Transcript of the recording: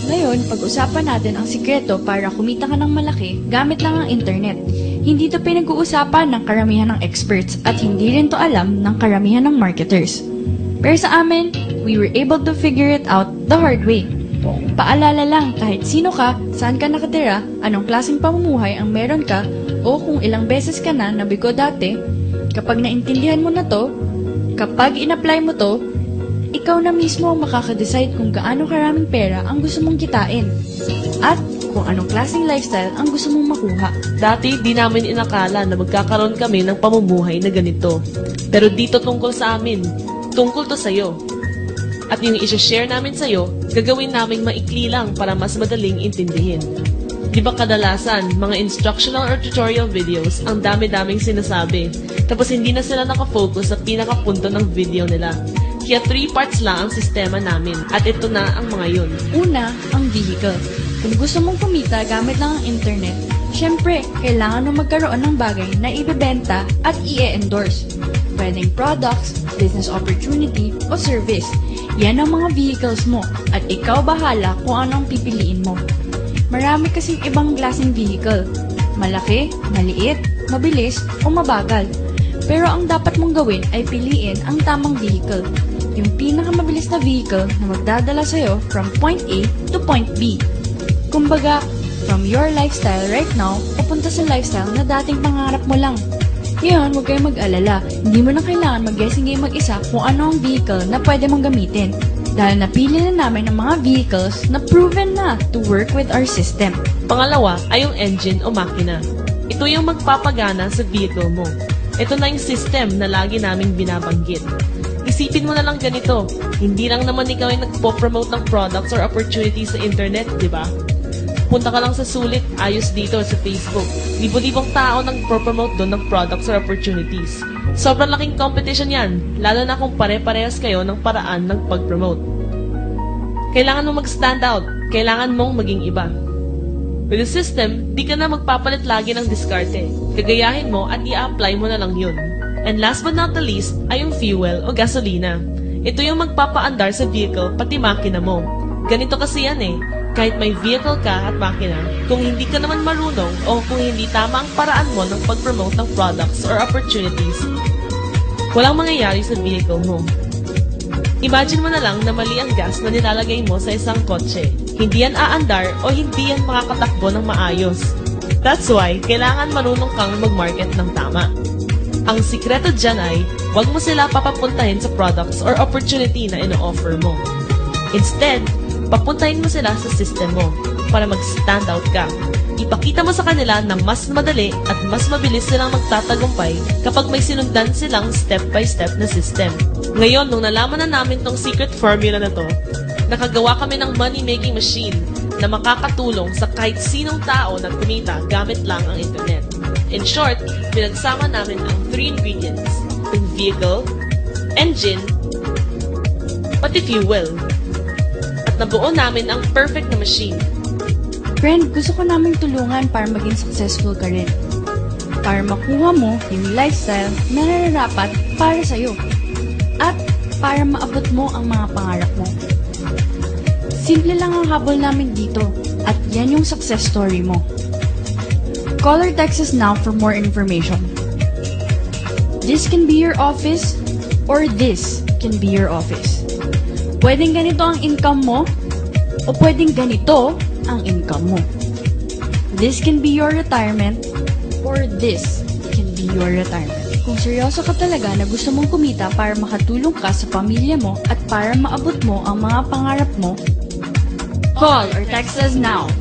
Ngayon, pag-usapan natin ang sikreto para kumita ka ng malaki gamit lang ang internet. Hindi ito pinag-uusapan ng karamihan ng experts at hindi rin to alam ng karamihan ng marketers. Pero sa amin, we were able to figure it out the hard way. Paalala lang, kahit sino ka, saan ka nakatira, anong klaseng pamumuhay ang meron ka, o kung ilang beses ka na nabigo dati, kapag naintindihan mo na to, kapag in-apply mo to, ikaw na mismo ang makaka-decide kung gaano karaming pera ang gusto mong kitain at kung anong klaseng lifestyle ang gusto mong makuha. Dati, di namin inakala na magkakaroon kami ng pamumuhay na ganito. Pero dito tungkol sa amin, tungkol to sa'yo. At yung i-share namin sa'yo, gagawin naming maikli lang para mas madaling intindihin. Di ba kadalasan, mga instructional or tutorial videos, ang dami-daming sinasabi, tapos hindi na sila nakafocus sa pinakapunto ng video nila. Kaya 3 parts lang ang sistema namin at ito na ang mga yun. Una, ang vehicle. Kung gusto mong kumita gamit lang ang internet, syempre, kailangan mo magkaroon ng bagay na ibebenta at i-endorse. Pwedeng products, business opportunity, o service. Yan ang mga vehicles mo at ikaw bahala kung anong pipiliin mo. Marami kasing ibang klaseng vehicle. Malaki, maliit, mabilis, o mabagal. Pero ang dapat mong gawin ay piliin ang tamang vehicle. Yung pinakamabilis na vehicle na magdadala sa'yo from point A to point B. Kumbaga, from your lifestyle right now, papunta sa lifestyle na dating pangarap mo lang. Ngayon, huwag kayong mag-alala. Hindi mo na kailangan mag-guessing game mag-isa kung ano ang vehicle na pwede mong gamitin. Dahil napili na namin ang mga vehicles na proven na to work with our system. Pangalawa ay yung engine o makina. Ito yung magpapagana sa vehicle mo. Ito na yung system na lagi naming binabanggit. Isipin mo na lang ganito, hindi lang naman ikaw yung nagpo-promote ng products or opportunities sa internet, di ba? Punta ka lang sa sulit, ayos dito sa Facebook. Libo-libong tao nagpo-promote doon ng products or opportunities. Sobrang laking competition yan, lalo na kung pare-parehas kayo ng paraan ng pag-promote. Kailangan mong mag-stand out, kailangan mong maging iba. With the system, di ka na magpapalit lagi ng diskarte. Gagayahin mo at i-apply mo na lang yun. And last but not the least ay yung fuel o gasolina. Ito yung magpapaandar sa vehicle pati makina mo. Ganito kasi yan eh. Kahit may vehicle ka at makina, kung hindi ka naman marunong o kung hindi tama ang paraan mo ng pag-promote ng products or opportunities, walang mangyayari sa vehicle mo. Imagine mo na lang na mali ang gas na nilalagay mo sa isang kotse. Hindi yan aandar o hindi yan makakatakbo ng maayos. That's why, kailangan marunong kang mag-market ng tama. Ang sikreto dyan ay, huwag mo sila papapuntahin sa products or opportunity na ino-offer mo. Instead, papuntahin mo sila sa system mo para mag-stand out ka. Ipakita mo sa kanila na mas madali at mas mabilis silang magtatagumpay kapag may sinundan silang step-by-step na system. Ngayon, nung nalaman na namin tong secret formula na to, nakagawa kami ng money-making machine na makakatulong sa kahit sinong tao na kumita gamit lang ang internet. In short, pinagsama namin ang 3 ingredients, yung vehicle, engine, pati fuel. At nabuo namin ang perfect na machine. Friend, gusto ko naming tulungan para maging successful ka rin. Para makuha mo yung lifestyle na nararapat para sa'yo. At para maabot mo ang mga pangarap mo. Simple lang ang habol namin dito at yan yung success story mo. Call or text us now for more information. This can be your office or this can be your office. Pwedeng ganito ang income mo o pwedeng ganito ang income mo. This can be your retirement or this can be your retirement. Kung seryoso ka talaga na gusto mong kumita para makatulong ka sa pamilya mo at para maabot mo ang mga pangarap mo, call or text us now.